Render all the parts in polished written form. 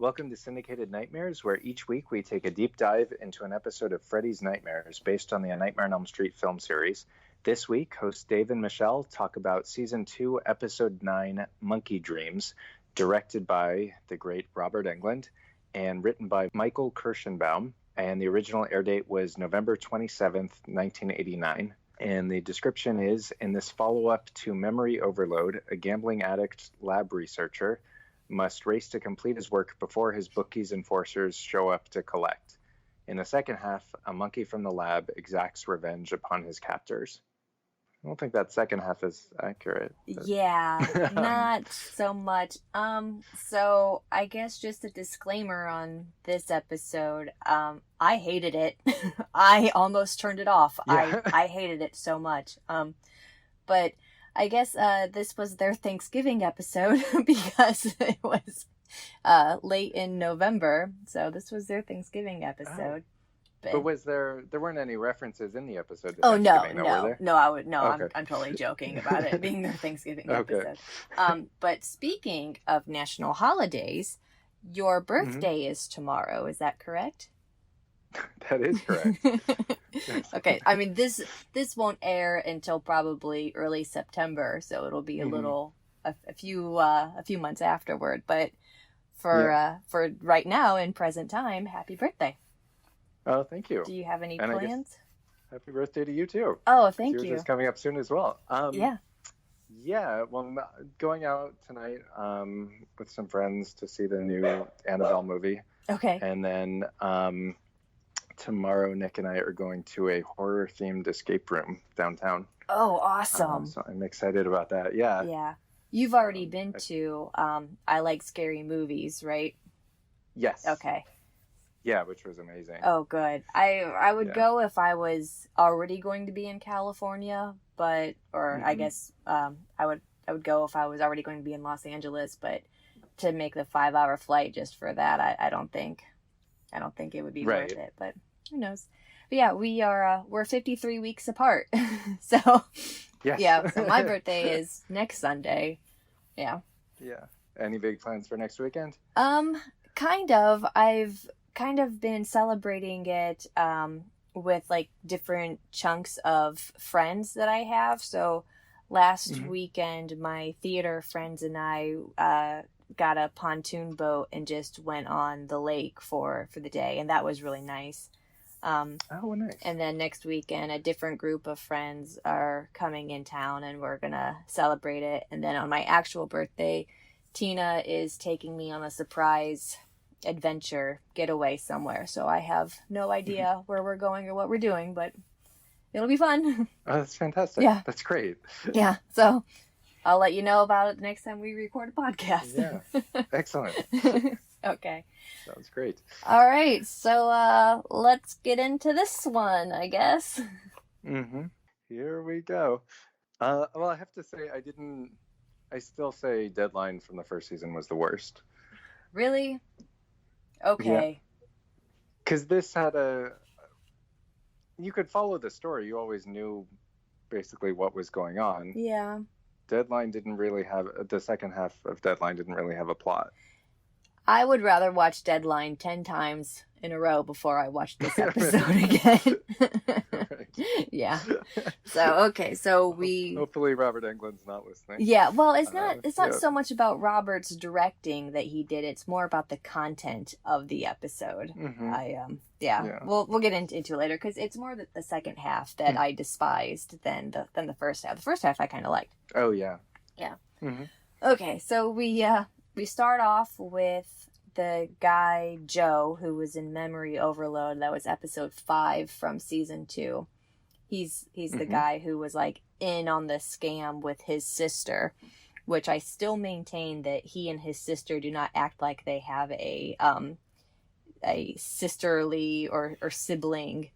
Welcome to Syndicated Nightmares, where each week we take a deep dive into an episode of Freddy's Nightmares based on the Nightmare on Elm Street film series. This week, hosts Dave and Michelle talk about Season 2, Episode 9, Monkey Dreams, directed by the great Robert Englund and written by Michael Kirschenbaum. And the original air date was November 27th, 1989. And the description is, in this follow-up to Memory Overload, a gambling addict lab researcher must race to complete his work before his bookie's enforcers show up to collect. In the second half, a monkey from the lab exacts revenge upon his captors. I don't think that second half is accurate. Yeah, not so much. So I guess just a disclaimer on this episode. I hated it. I almost turned it off. Yeah. I hated it so much. But I guess this was their Thanksgiving episode because it was late in November. So this was their Thanksgiving episode. But was there weren't any references in the episode to Thanksgiving, were there? Okay. Okay. I'm totally joking about it being their Thanksgiving Okay. episode. But speaking of national holidays, your birthday is tomorrow, is that correct? That is correct. Yes. Okay, I mean this won't air until probably early September, so it'll be a few months afterward, but for right now in present time, happy birthday. Oh, thank you. Do you have any And plans? Happy birthday to you too. Oh, thank you. Yours is coming up soon as well. Yeah. Yeah, well, I'm going out tonight with some friends to see the new Annabelle movie. Okay. And then tomorrow, Nick and I are going to a horror-themed escape room downtown. Oh, awesome. So I'm excited about that. Yeah. Yeah. You've already been to I Like Scary Movies, right? Yes. Okay. Yeah, which was amazing. Oh, good. I would go if I was already going to be in California, I guess I would go if I was already going to be in Los Angeles, but to make the 5-hour flight just for that, I don't think it would be worth it, but who knows. But yeah, we're 53 weeks apart. So yes. Yeah, so my birthday is next Sunday. Yeah. Yeah. Any big plans for next weekend? Kind of. I've kind of been celebrating it with like different chunks of friends that I have. So last weekend, my theater friends and I got a pontoon boat and just went on the lake for the day, and that was really nice. Oh, nice. And then next weekend, a different group of friends are coming in town, and we're gonna celebrate it. And then on my actual birthday, Tina is taking me on a surprise adventure getaway somewhere, so I have no idea where we're going or what we're doing, but it'll be fun. Oh, that's fantastic. Yeah, that's great. Yeah, so I'll let you know about it the next time we record a podcast. Yeah. Excellent. Okay, Sounds great. all right, so let's get into this one, I guess. Here we go. Well, I have to say I still say Deadline from the first season was the worst. Really? Okay. Because this had you could follow the story. You always knew basically what was going on. Yeah. Deadline didn't really have, the second half of Deadline didn't really have a plot. I would rather watch Deadline 10 times in a row before I watch this episode again. Yeah. So, okay, so Hopefully Robert Englund's not listening. Yeah, well, it's not so much about Robert's directing that he did. It's more about the content of the episode. We'll get into it later because it's more the second half that I despised than the first half. The first half I kind of liked. Oh yeah. Yeah. Okay, so we start off with the guy Joe who was in Memory Overload. That was episode 5 from season 2. He's the guy who was like in on the scam with his sister, which I still maintain that he and his sister do not act like they have a sisterly or sibling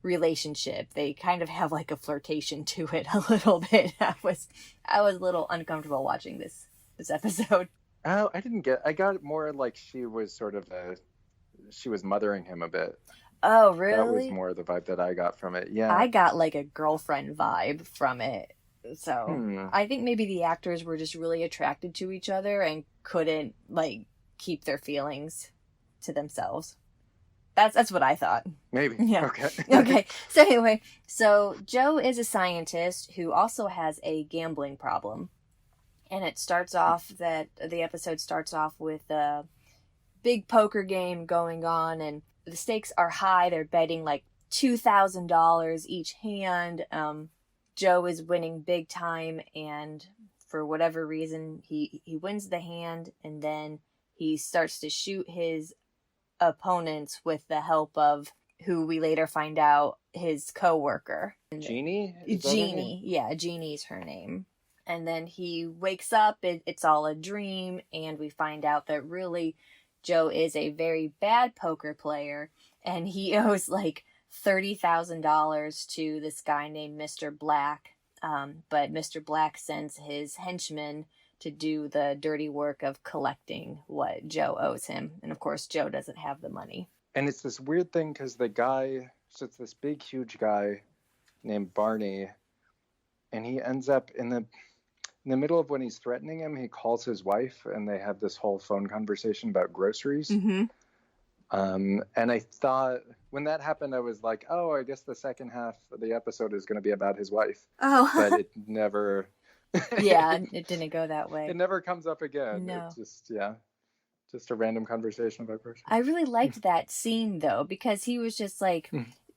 relationship. They kind of have like a flirtation to it a little bit. I was a little uncomfortable watching this episode. Oh, I got more like she was she was mothering him a bit. Oh, really? That was more the vibe that I got from it. Yeah. I got like a girlfriend vibe from it. So I think maybe the actors were just really attracted to each other and couldn't like keep their feelings to themselves. That's what I thought. Maybe. Yeah. Okay. Okay. So anyway, so Joe is a scientist who also has a gambling problem. And it starts off that the episode starts off with a big poker game going on, and the stakes are high. They're betting like $2,000 each hand. Joe is winning big time, and for whatever reason, he wins the hand, and then he starts to shoot his opponents with the help of who we later find out his co-worker. Jeannie? Jeannie. Yeah, Jeannie's her name. And then he wakes up, it's all a dream, and we find out that really Joe is a very bad poker player, and he owes like $30,000 to this guy named Mr. Black. But Mr. Black sends his henchmen to do the dirty work of collecting what Joe owes him. And of course, Joe doesn't have the money. And it's this weird thing because the guy, so it's this big, huge guy named Barney, and he ends up in the middle of when he's threatening him, he calls his wife, and they have this whole phone conversation about groceries. Mm-hmm. And I thought, when that happened, I was like, oh, I guess the second half of the episode is going to be about his wife. Oh. But it never... Yeah, it didn't go that way. It never comes up again. No. It's just a random conversation about groceries. I really liked that scene, though, because he was just like...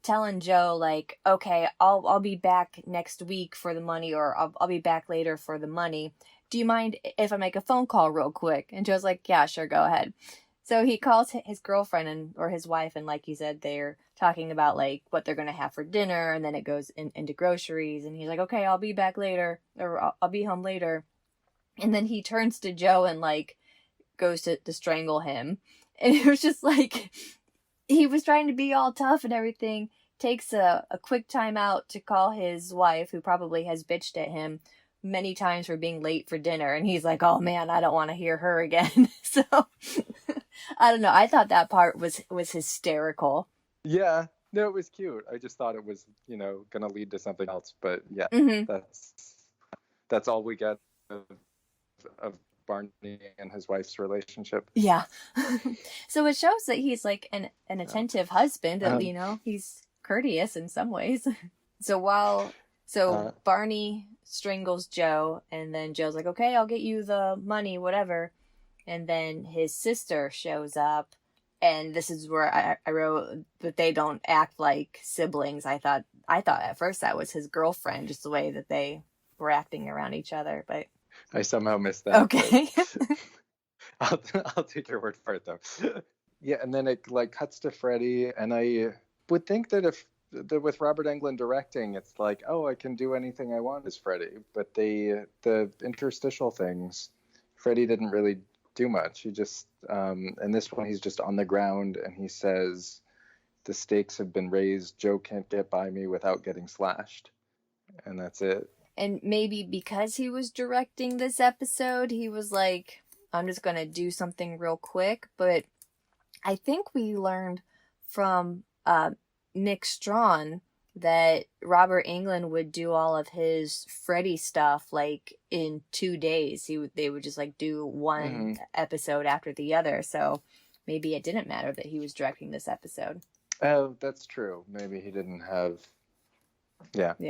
telling Joe, like, okay, I'll be back next week for the money, or I'll be back later for the money. Do you mind if I make a phone call real quick? And Joe's like, yeah, sure, go ahead. So he calls his girlfriend or his wife, and like you said, they're talking about like what they're going to have for dinner, and then it goes into groceries, and he's like, okay, I'll be back later, or I'll be home later. And then he turns to Joe and like goes to strangle him. And it was just like, he was trying to be all tough and everything, takes a quick time out to call his wife, who probably has bitched at him many times for being late for dinner. And he's like, oh man, I don't want to hear her again. So I don't know. I thought that part was hysterical. Yeah. No, it was cute. I just thought it was, going to lead to something else. But yeah, that's all we get of Barney and his wife's relationship. Yeah. So it shows that he's like an attentive husband. He's courteous in some ways. So Barney strangles Joe, and then Joe's like, okay, I'll get you the money, whatever. And then his sister shows up, and this is where I wrote that they don't act like siblings. I thought at first that was his girlfriend, just the way that they were acting around each other, but I somehow missed that. Okay. I'll take your word for it, though. Yeah, and then it like cuts to Freddy, and I would think that with Robert Englund directing, it's like, oh, I can do anything I want as Freddy. But the interstitial things, Freddy didn't really do much. He just, in this one, he's just on the ground, and he says, the stakes have been raised. Joe can't get by me without getting slashed. And that's it. And maybe because he was directing this episode, he was like, I'm just going to do something real quick. But I think we learned from Nick Strawn that Robert Englund would do all of his Freddy stuff like in 2 days. They would just like do one episode after the other. So maybe it didn't matter that he was directing this episode. Oh, that's true. Maybe he didn't have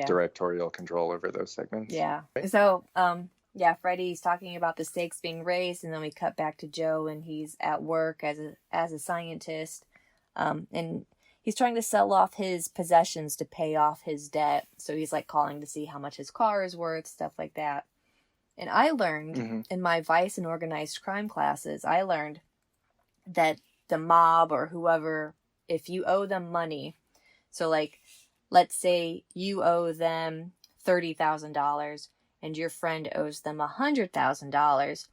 directorial control over those segments. Yeah. So, Freddy's talking about the stakes being raised, and then we cut back to Joe, and he's at work as a scientist, and he's trying to sell off his possessions to pay off his debt. So he's like calling to see how much his car is worth, stuff like that. And I learned in my vice and organized crime classes, I learned that the mob or whoever, if you owe them money, so like, let's say you owe them $30,000 and your friend owes them $100,000.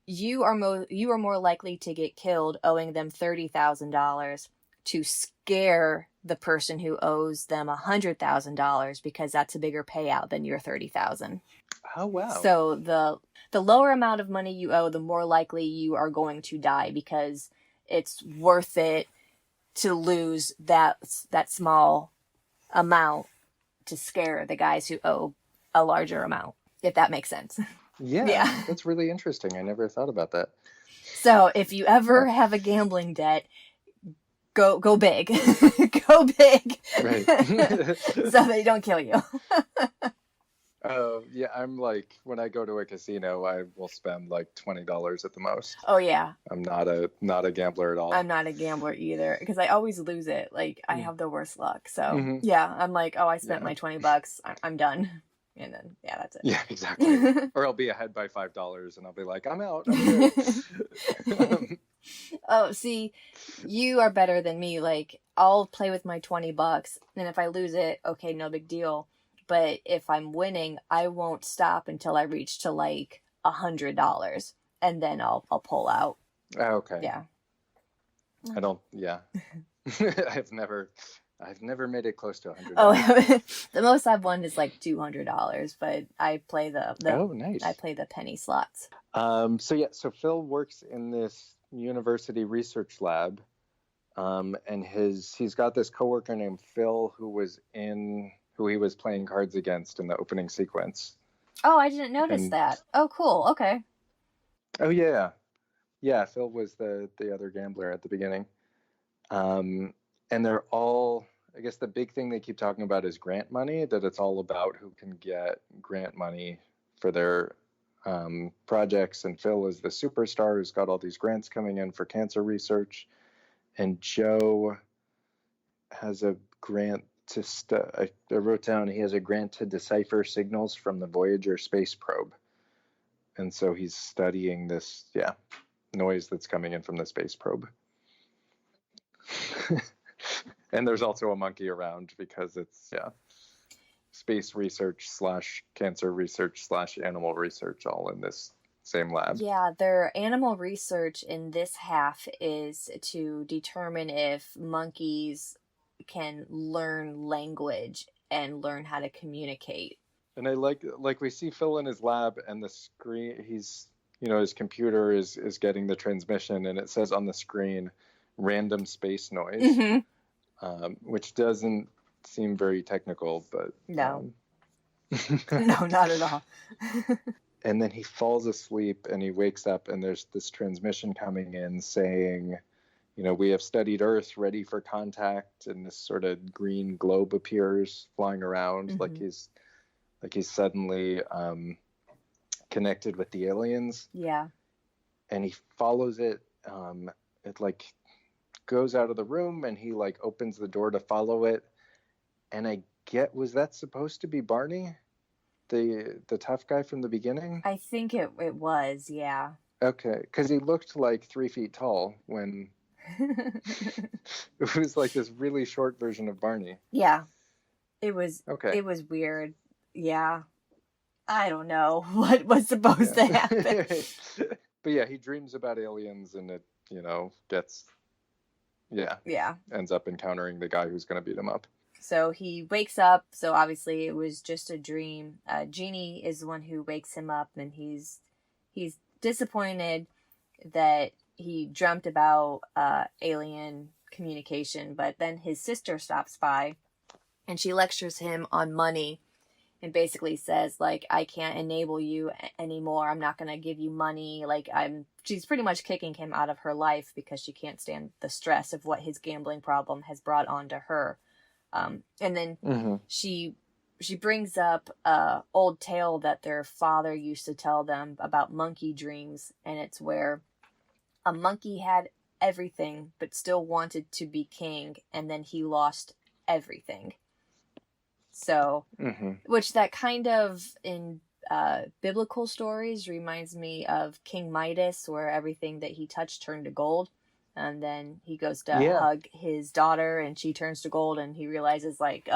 You are more likely to get killed owing them $30,000 to scare the person who owes them $100,000, because that's a bigger payout than your $30,000. Oh wow! So the lower amount of money you owe, the more likely you are going to die, because it's worth it to lose that small amount to scare the guys who owe a larger amount, if that makes sense. Yeah, that's really interesting. I never thought about that. So if you ever have a gambling debt, go big. Go big. Right. So they don't kill you. Oh, yeah, I'm like, when I go to a casino, I will spend like $20 at the most. Oh yeah. I'm not a gambler at all. I'm not a gambler either because I always lose it. Like I have the worst luck. So yeah, I'm like, oh, I spent my $20. I'm done. And then that's it. Yeah, exactly. Or I'll be ahead by $5 and I'll be like, I'm out. I'm good. Oh, see, you are better than me. Like I'll play with my $20, and if I lose it, okay, no big deal. But if I'm winning, I won't stop until I reach to like $100, and then I'll pull out. Okay. Yeah. I don't. Yeah. I've never made it close to $100. Oh, the most I've won is like $200, but I play the oh, nice. I play the penny slots. So Phil works in this university research lab, and he's got this coworker named Phil who he was playing cards against in the opening sequence. Oh, I didn't notice that. Oh, cool. Okay. Oh yeah, Phil was the other gambler at the beginning. And they're all, I guess the big thing they keep talking about is grant money, that it's all about who can get grant money for their projects. And Phil is the superstar who's got all these grants coming in for cancer research. And Joe has a grant I wrote down, he has a grant to decipher signals from the Voyager space probe. And so he's studying this, noise that's coming in from the space probe. And there's also a monkey around because it's space research / cancer research / animal research all in this same lab. Yeah, their animal research in this half is to determine if monkeys can learn language and learn how to communicate. And I like we see Phil in his lab, and the screen, his computer is getting the transmission, and it says on the screen random space noise, which doesn't seem very technical, but no. No, not at all. And then he falls asleep and he wakes up, and there's this transmission coming in saying, we have studied Earth, ready for contact, and this sort of green globe appears flying around, like he's suddenly connected with the aliens. Yeah. And he follows it. It like goes out of the room, and he like opens the door to follow it. And was that supposed to be Barney, the tough guy from the beginning? I think it was, yeah. Okay, because he looked like 3 feet tall when it was like this really short version of Barney. Yeah, it was. Okay, it was weird. Yeah, I don't know what was supposed to happen. But yeah, he dreams about aliens, and it gets ends up encountering the guy who's going to beat him up. So he wakes up. So obviously it was just a dream. Jeannie is the one who wakes him up, and he's disappointed that he dreamt about alien communication. But then his sister stops by, and she lectures him on money, and basically says, like, I can't enable you anymore. I'm not going to give you money. Like, she's pretty much kicking him out of her life because she can't stand the stress of what his gambling problem has brought onto her. And then she brings up a old tale that their father used to tell them about monkey dreams. And it's where a monkey had everything, but still wanted to be king. And then he lost everything. So, which that kind of in biblical stories reminds me of King Midas, where everything that he touched turned to gold. And then he goes to hug his daughter, and she turns to gold, and he realizes, like,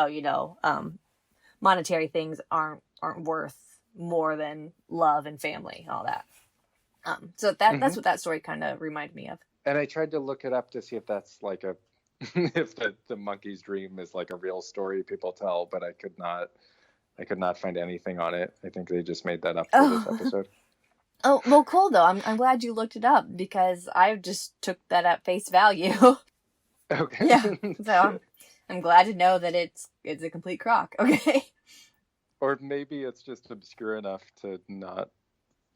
monetary things aren't worth more than love and family, all that. So that's what that story kind of reminded me of. And I tried to look it up to see if that's like if the monkey's dream is like a real story people tell, but I could not find anything on it. I think they just made that up for this episode. Oh, well, cool though. I'm glad you looked it up, because I just took that at face value. Okay. Yeah. So I'm glad to know that it's a complete crock. Okay. Or maybe it's just obscure enough to not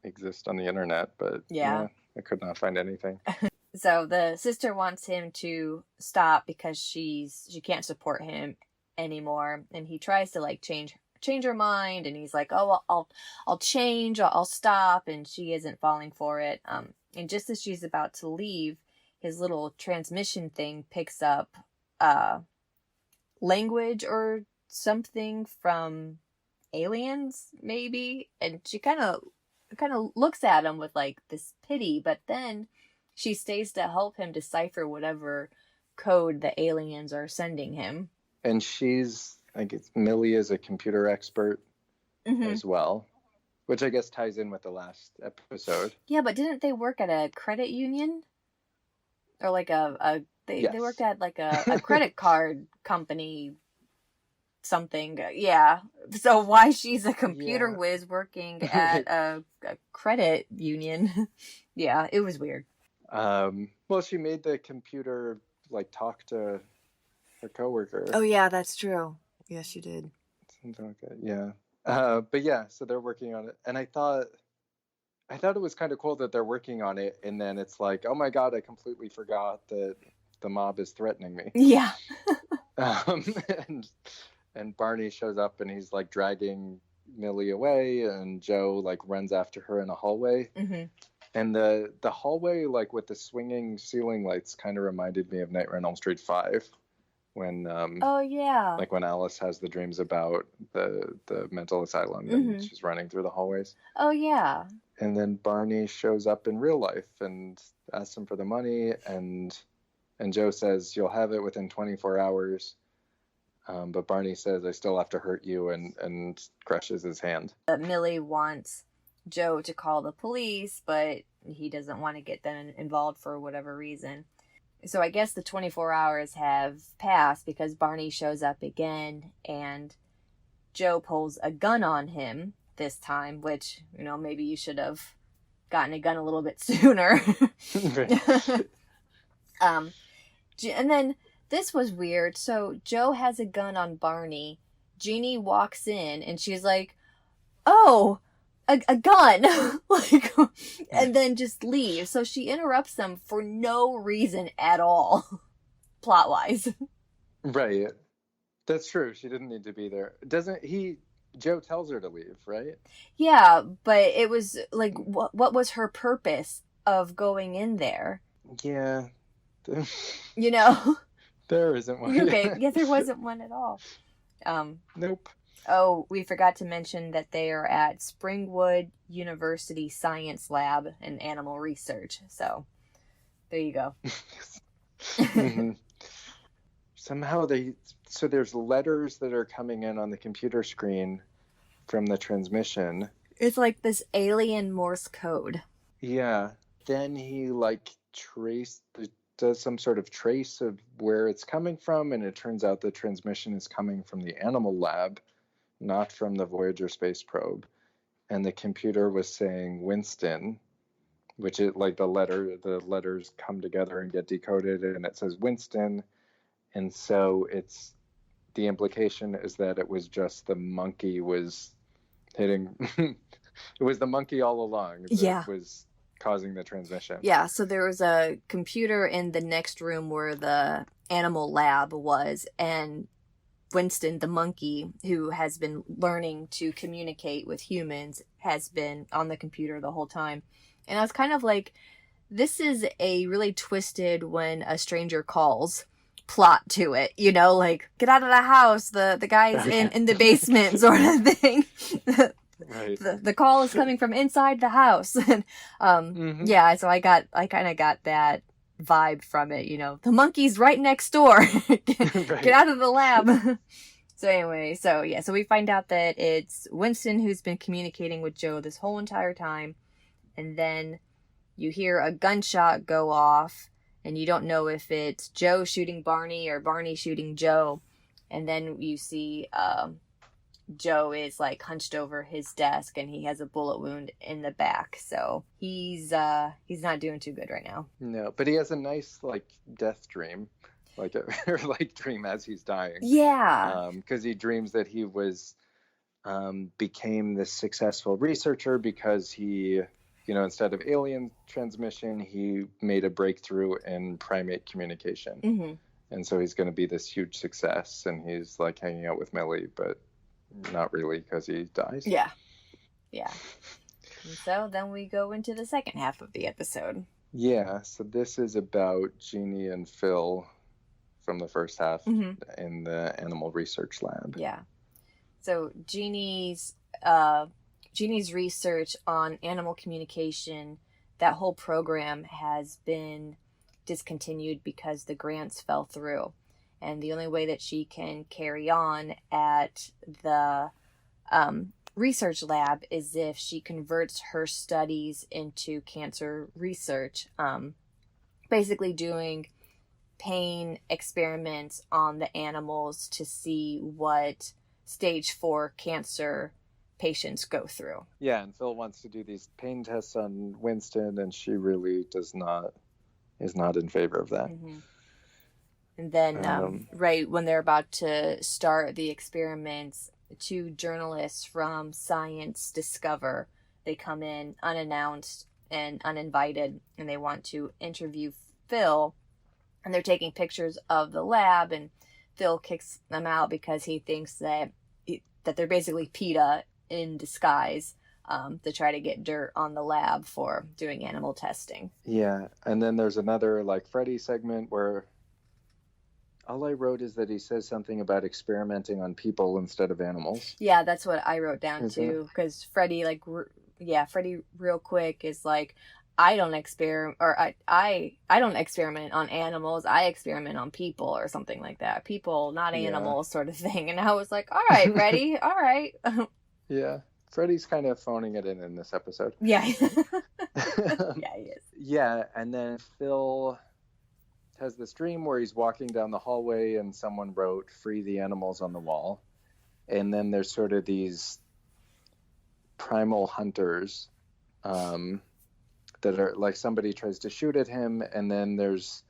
exist on the internet, but yeah. I could not find anything. So the sister wants him to stop because she can't support him anymore, and he tries to like change her mind, and he's like, oh, I'll change, I'll stop, and she isn't falling for it. And just as she's about to leave, his little transmission thing picks up language or something from aliens, maybe, and she kind of looks at him with like this pity, but then she stays to help him decipher whatever code the aliens are sending him. And she's, I guess, Millie is a computer expert as well, which I guess ties in with the last episode. Yeah, but didn't they work at a credit union? Or like they worked at like a credit card company something. Yeah. So why she's a computer whiz working at a credit union? Yeah, it was weird. Well, she made the computer like talk to her coworker. Oh yeah, that's true. Yes, she did. Something like that. Yeah. But yeah, so they're working on it, and I thought it was kind of cool that they're working on it, and then it's like, oh my god, I completely forgot that the mob is threatening me. Yeah. And Barney shows up, and he's like dragging Millie away, and Joe like runs after her in a hallway. And the hallway, like with the swinging ceiling lights, kind of reminded me of Nightmare on Elm Street 5, when oh yeah, like when Alice has the dreams about the mental asylum, and she's running through the hallways. Oh yeah. And then Barney shows up in real life and asks him for the money, and Joe says, you'll have it within 24 hours. But Barney says, I still have to hurt you, and crushes his hand. Millie wants Joe to call the police, but he doesn't want to get them involved for whatever reason. So I guess the 24 hours have passed because Barney shows up again, and Joe pulls a gun on him this time, which, you know, maybe you should have gotten a gun a little bit sooner. And then this was weird. So Joe has a gun on Barney. Jeannie walks in and she's like, oh, a gun. Like, and then just leaves. So she interrupts them for no reason at all, plot-wise. Right. That's true. She didn't need to be there. Joe tells her to leave, right? Yeah, but it was like, what was her purpose of going in there? Yeah. You know? There isn't one. Okay, yeah, there wasn't one at all. Nope. Oh, we forgot to mention that they are at Springwood University Science Lab and Animal Research. So, there you go. Somehow there's letters that are coming in on the computer screen from the transmission. It's like this alien Morse code. Yeah. Then he does some sort of trace of where it's coming from, and it turns out the transmission is coming from the animal lab, not from the Voyager space probe. And the computer was saying Winston, which is like the letters come together and get decoded, and it says Winston. And so the implication is that it was just the monkey was hitting. It was the monkey all along that was causing the transmission. Yeah, so there was a computer in the next room where the animal lab was, and Winston, the monkey, who has been learning to communicate with humans, has been on the computer the whole time. And I was kind of like, this is a really twisted when a stranger calls plot to it, you know, like, get out of the house, the guy's in the basement sort of thing. Right. The call is coming from inside the house. And yeah, so I kind of got that vibe from it, you know, the monkey's right next door. Get out of the lab. So anyway, so we find out that it's Winston who's been communicating with Joe this whole entire time, and then you hear a gunshot go off, and you don't know if it's Joe shooting Barney or Barney shooting Joe, and then you see Joe is like hunched over his desk and he has a bullet wound in the back. So he's not doing too good right now. No, but he has a nice like death dream, like dream as he's dying. Yeah. Because he dreams that he became this successful researcher because he instead of alien transmission, he made a breakthrough in primate communication. Mm-hmm. And so he's going to be this huge success, and he's like hanging out with Millie, but not really, because he dies. Yeah. And so then we go into the second half of the episode. Yeah, so this is about Jeannie and Phil from the first half in the animal research lab. Yeah. So Jeannie's research on animal communication, that whole program has been discontinued because the grants fell through. And the only way that she can carry on at the research lab is if she converts her studies into cancer research, basically doing pain experiments on the animals to see what stage 4 cancer patients go through. Yeah, and Phil wants to do these pain tests on Winston, and she really is not in favor of that. Mm-hmm. And then right when they're about to start the experiments, 2 journalists from Science Discover, they come in unannounced and uninvited, and they want to interview Phil, and they're taking pictures of the lab, and Phil kicks them out because he thinks that they're basically PETA in disguise, to try to get dirt on the lab for doing animal testing. Yeah, and then there's another Freddy segment where all I wrote is that he says something about experimenting on people instead of animals. Yeah, that's what I wrote down too, because Freddy, Freddy real quick is like, I don't experiment on animals, I experiment on people, or something like that. People, not animals, sort of thing. And I was like, all right, Freddy, all right. Yeah, Freddy's kind of phoning it in this episode. Yeah. Yeah, he is. Yeah, and then Phil has this dream where he's walking down the hallway and someone wrote "Free the Animals" on the wall. And then there's sort of these primal hunters that are like, somebody tries to shoot at him, and then there's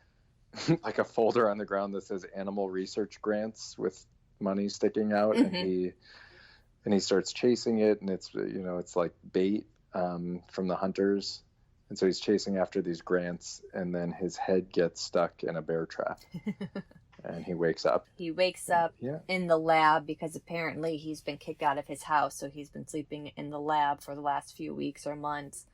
like a folder on the ground that says animal research grants with money sticking out, and he starts chasing it, and it's it's like bait from the hunters. And so he's chasing after these grants, and then his head gets stuck in a bear trap. And he wakes up. He wakes up in the lab because apparently he's been kicked out of his house, so he's been sleeping in the lab for the last few weeks or months.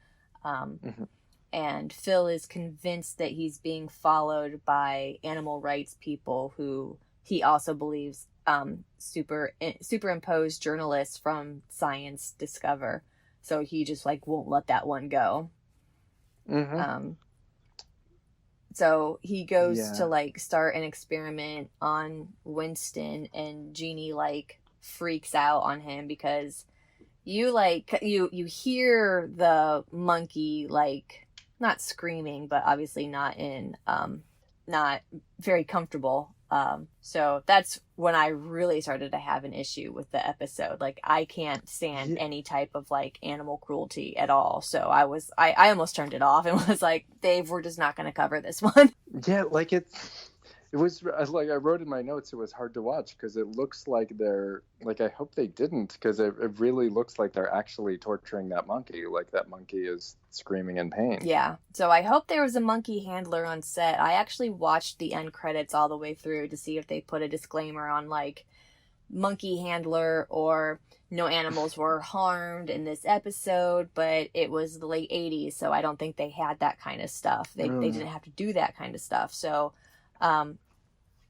And Phil is convinced that he's being followed by animal rights people who he also believes superimposed journalists from Science Discover. So he just won't let that one go. So he goes to start an experiment on Winston, and Jeannie freaks out on him because you hear the monkey not screaming, but obviously not very comfortable. So that's when I really started to have an issue with the episode. I can't stand any type of animal cruelty at all. So I almost turned it off and was like, Dave, we're just not going to cover this one. Yeah, it was I wrote in my notes, it was hard to watch because it looks like they're I hope they didn't, because it really looks like they're actually torturing that monkey. That monkey is screaming in pain. Yeah. So I hope there was a monkey handler on set. I actually watched the end credits all the way through to see if they put a disclaimer on monkey handler or no animals were harmed in this episode, but it was the late 80s, so I don't think they had that kind of stuff. They didn't have to do that kind of stuff. So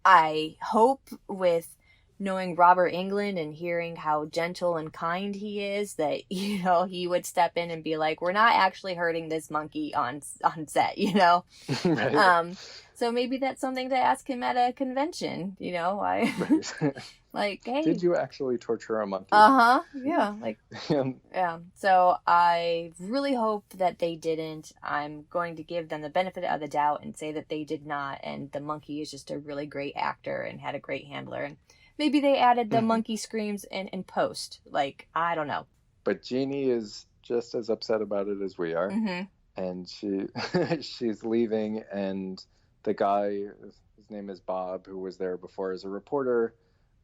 I hope, with knowing Robert Englund and hearing how gentle and kind he is, that he would step in and be like, we're not actually hurting this monkey on set, Right. So maybe that's something to ask him at a convention, hey, did you actually torture a monkey? Yeah. Yeah. So I really hope that they didn't. I'm going to give them the benefit of the doubt and say that they did not, and the monkey is just a really great actor and had a great handler, and maybe they added the monkey screams in post. I don't know. But Jeannie is just as upset about it as we are. And she's leaving, and the guy, his name is Bob, who was there before as a reporter,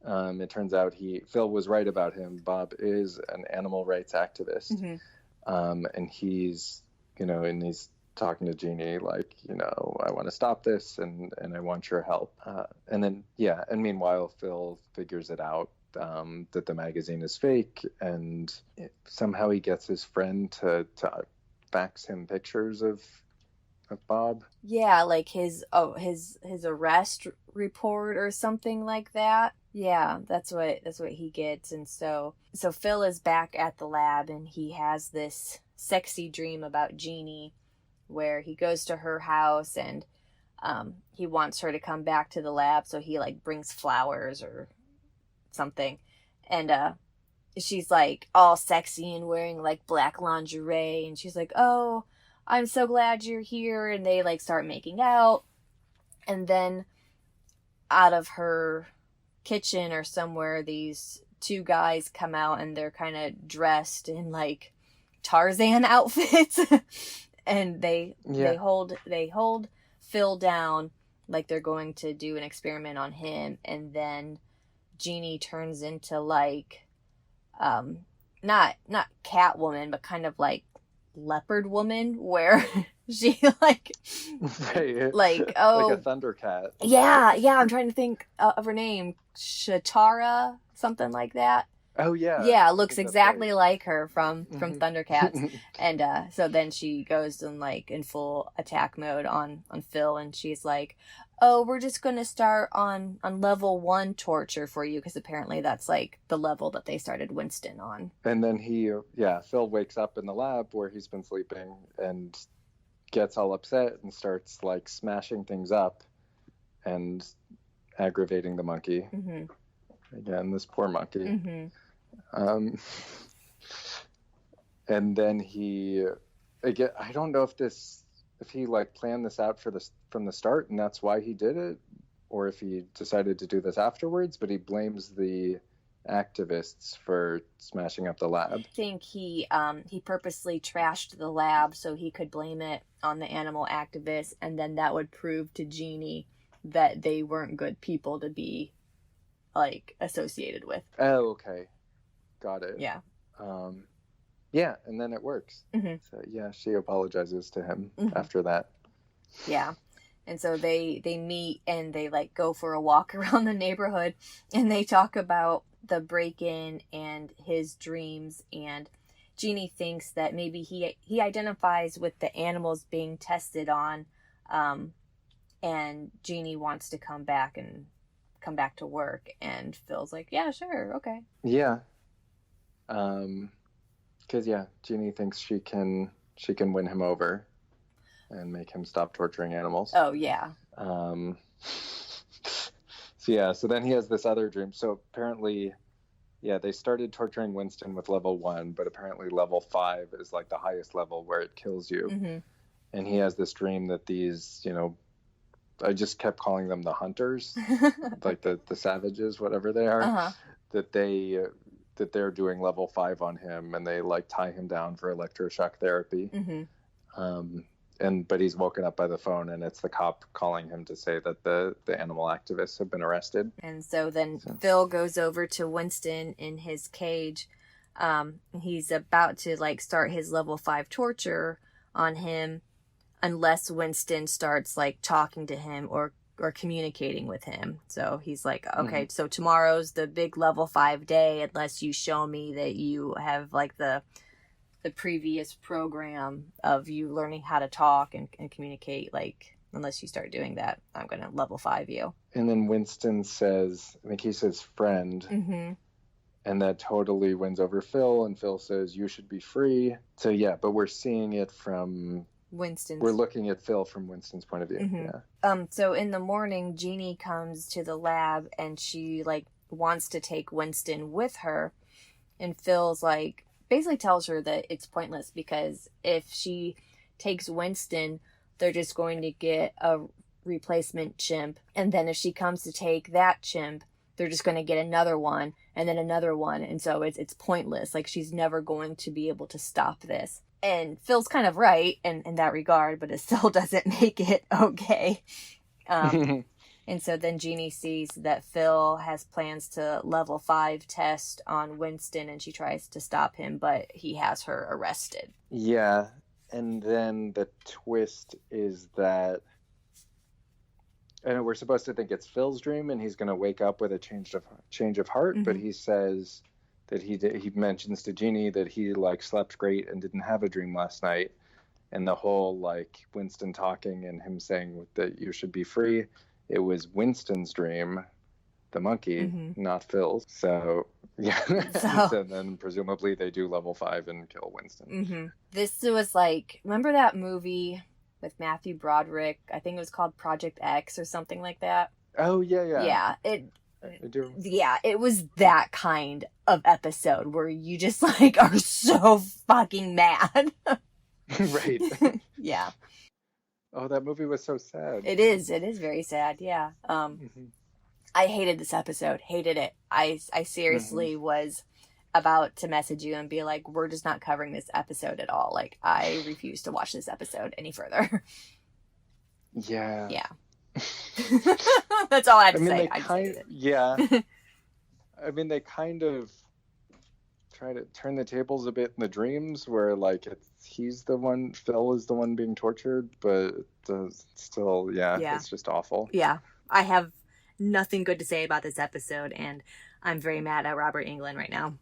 it turns out Phil was right about him. Bob is an animal rights activist. And he's and he's talking to Jeannie like, I want to stop this and I want your help. And then, and meanwhile, Phil figures it out, that the magazine is fake, and somehow he gets his friend to fax him pictures of Bob. Yeah, like his arrest report or something like that. Yeah, that's what he gets. And so Phil is back at the lab, and he has this sexy dream about Jeannie where he goes to her house, and he wants her to come back to the lab, so he like brings flowers or something, and she's like all sexy and wearing like black lingerie, and she's like, "Oh, I'm so glad you're here," and they like start making out, and then out of her kitchen or somewhere, these two guys come out, and they're kind of dressed in like Tarzan outfits. And they hold Phil down like they're going to do an experiment on him, and then Jeannie turns into like not Catwoman, but kind of like Leopard Woman, where she like right. like like a Thundercat. Yeah, I'm trying to think of her name, Shatara, something like that. Oh yeah. Yeah, looks exactly like her from Thundercats. And so then she goes in full attack mode on Phil, and she's like, "Oh, we're just gonna start on level 1 torture for you," because apparently that's like the level that they started Winston on. And then Phil wakes up in the lab where he's been sleeping and gets all upset and starts like smashing things up and aggravating the monkey. Mm-hmm. Again, this poor monkey. Mm-hmm. And then I don't know if he like planned this out from the start and that's why he did it, or if he decided to do this afterwards, but he blames the activists for smashing up the lab. I think he purposely trashed the lab so he could blame it on the animal activists, and then that would prove to Jeannie that they weren't good people to be like associated with. Oh, okay. Got it. Yeah. And then it works. Mm-hmm. So she apologizes to him after that. Yeah. And so they meet and they like go for a walk around the neighborhood, and they talk about the break-in and his dreams, and Jeannie thinks that maybe he identifies with the animals being tested on, and Jeannie wants to come back to work, and Phil's like, "Yeah, sure, okay." Yeah. Because Jeannie thinks she can win him over and make him stop torturing animals. Oh yeah. So then he has this other dream. So apparently, they started torturing Winston with level 1, but apparently level 5 is like the highest level where it kills you. Mm-hmm. And he has this dream that these, I just kept calling them the hunters, like the savages, whatever they are, uh-huh. that they're doing level 5 on him, and they like tie him down for electroshock therapy. Mm-hmm. But he's woken up by the phone, and it's the cop calling him to say that the animal activists have been arrested. And so then Phil goes over to Winston in his cage. He's about to like start his level 5 torture on him, unless Winston starts like talking to him or communicating with him. So he's like, okay, so tomorrow's the big level 5 day, unless you show me that you have like the previous program of you learning how to talk and communicate. Like, unless you start doing that, I'm gonna level 5 you. And then Winston says, I think he says friend. Mm-hmm. And that totally wins over Phil, and Phil says you should be free. So but we're seeing it from Winston's. We're looking at Phil from Winston's point of view. Mm-hmm. So in the morning, Jeannie comes to the lab, and she like wants to take Winston with her, and Phil's like basically tells her that it's pointless, because if she takes Winston, they're just going to get a replacement chimp, and then if she comes to take that chimp, they're just going to get another one and then another one, and so it's pointless. Like, she's never going to be able to stop this. And Phil's kind of right in that regard, but it still doesn't make it okay. And so then Jeannie sees that Phil has plans to level 5 test on Winston, and she tries to stop him, but he has her arrested. Yeah. And then the twist is that, and we're supposed to think it's Phil's dream, and he's going to wake up with a change of heart. But he says that he mentions to Jeannie that he like slept great and didn't have a dream last night. And the whole like Winston talking and him saying that you should be free, it was Winston's dream, the monkey, not Phil's. So yeah. So then presumably they do level 5 and kill Winston. This was like, remember that movie with Matthew Broderick? I think it was called Project X or something like that. Oh yeah. Yeah, I do. Yeah, it was that kind of episode where you just like are so fucking mad. Right. Yeah. Oh, that movie was so sad. It is very sad. Yeah. I hated this episode. Hated it. I seriously was about to message you and be like, we're just not covering this episode at all. Like, I refuse to watch this episode any further. Yeah. Yeah. That's all I have to say. Yeah. I mean, they kind of try to turn the tables a bit in the dreams where like Phil is the one being tortured, but still, it's just awful. Yeah. I have nothing good to say about this episode, and I'm very mad at Robert Englund right now.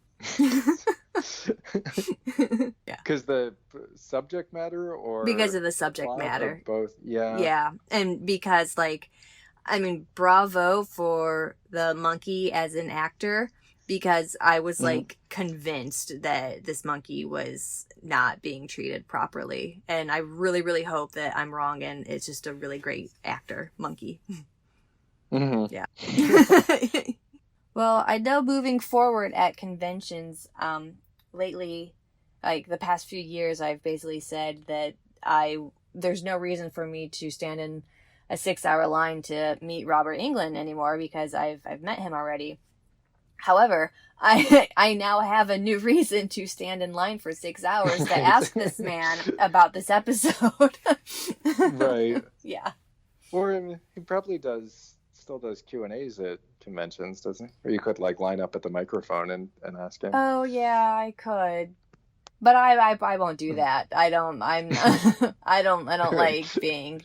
Yeah. Because the subject matter, or because of the subject matter, both. Yeah, and because like, I mean, bravo for the monkey as an actor, because I was like convinced that this monkey was not being treated properly, and I really, really hope that I'm wrong and it's just a really great actor monkey. Yeah. Well, I know moving forward at conventions, lately, like the past few years, I've basically said that there's no reason for me to stand in a 6-hour line to meet Robert Englund anymore, because I've met him already. However, I now have a new reason to stand in line for 6 hours to ask this man about this episode. Right. Yeah. Or I mean, he probably still does Q&As at conventions, doesn't he? Or you could like line up at the microphone and ask him. Oh yeah, I could. But I won't do that. I don't like being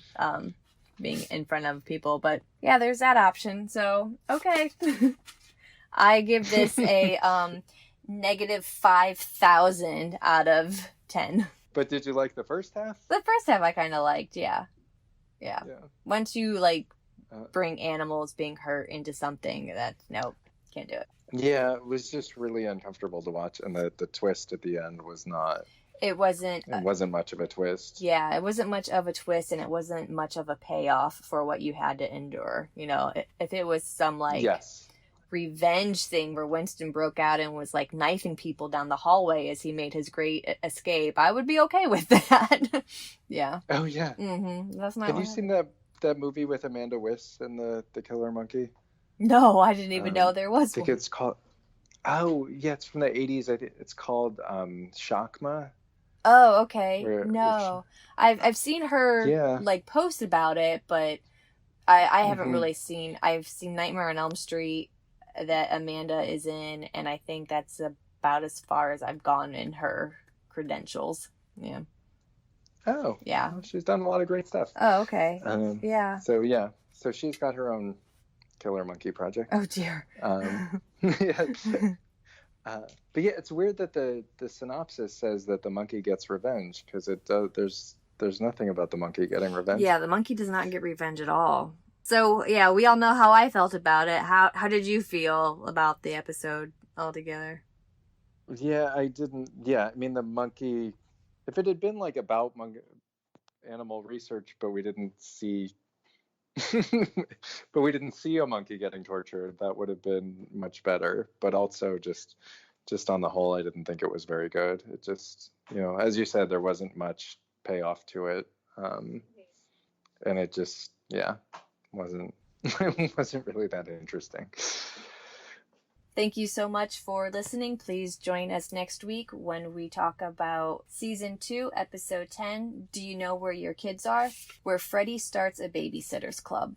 in front of people, but yeah, there's that option. So, okay. I give this a negative 5,000 out of 10. But did you like the first half? The first half I kind of liked, yeah. Once you like bring animals being hurt into something, nope, can't do it. Yeah, it was just really uncomfortable to watch, and the twist at the end was not. It wasn't much of a twist. Yeah, it wasn't much of a twist, and it wasn't much of a payoff for what you had to endure. You know, if it was some like revenge thing where Winston broke out and was like knifing people down the hallway as he made his great escape, I would be okay with that. Yeah. Oh yeah. That's not. Have you seen that movie with Amanda Wyss and the killer monkey? No, I didn't even know there was one. I think it's called. Oh yeah, it's from the 80s. I think it's called Shakma. Oh, okay. No, I've seen her like post about it, but I haven't really seen. I've seen Nightmare on Elm Street that Amanda is in, and I think that's about as far as I've gone in her credentials. Yeah. Oh. Yeah. Well, she's done a lot of great stuff. Oh, okay. Yeah. So she's got her own killer monkey project. Oh dear. But yeah, it's weird that the synopsis says that the monkey gets revenge, because there's nothing about the monkey getting revenge. Yeah, the monkey does not get revenge at all. So yeah, we all know how I felt about it. How did you feel about the episode altogether? Yeah, I didn't. Yeah, I mean the monkey. If it had been like about animal research, but we didn't see. But we didn't see a monkey getting tortured, that would have been much better. But also just on the whole, I didn't think it was very good. It just, as you said, there wasn't much payoff to it, and it just wasn't really that interesting. Thank you so much for listening. Please join us next week when we talk about Season 2, Episode 10, Do You Know Where Your Kids Are? Where Freddy starts a babysitter's club.